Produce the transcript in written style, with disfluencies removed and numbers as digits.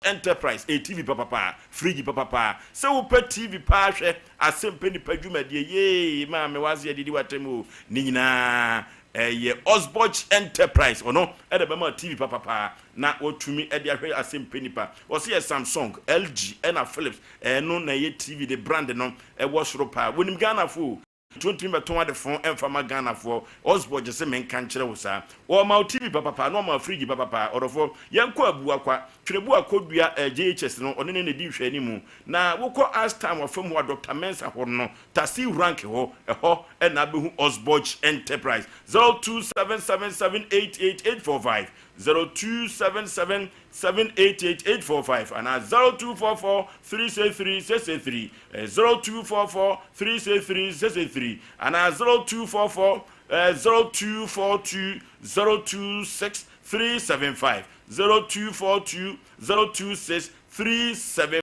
Enterprise a TV papa free papa so pe TV pa hwe Asem Mpe Nipa dwumadie ye ma me waze didi watemu ni nyina ye Osborch Enterprise ono e de be ma TV papa na otumi e de ahwe Asem Mpe Nipa o se Samsung LG na Philips no na ye TV the brand no e wo soro pa wonim Ghana fo Twenty beton the phone and from Ghana for Osborch just men can chile sa or my TV papa no my free papa or for yanko abuakwa trebu akodua JHS no one ne di hwe animu na woko ask time of from Dr. Mensa ho no tasi rank ho na behu Osborch Enterprise 0277788845 0277788845 and 0244363683 0244363683 and 0244 0242 026 375 0242 026 375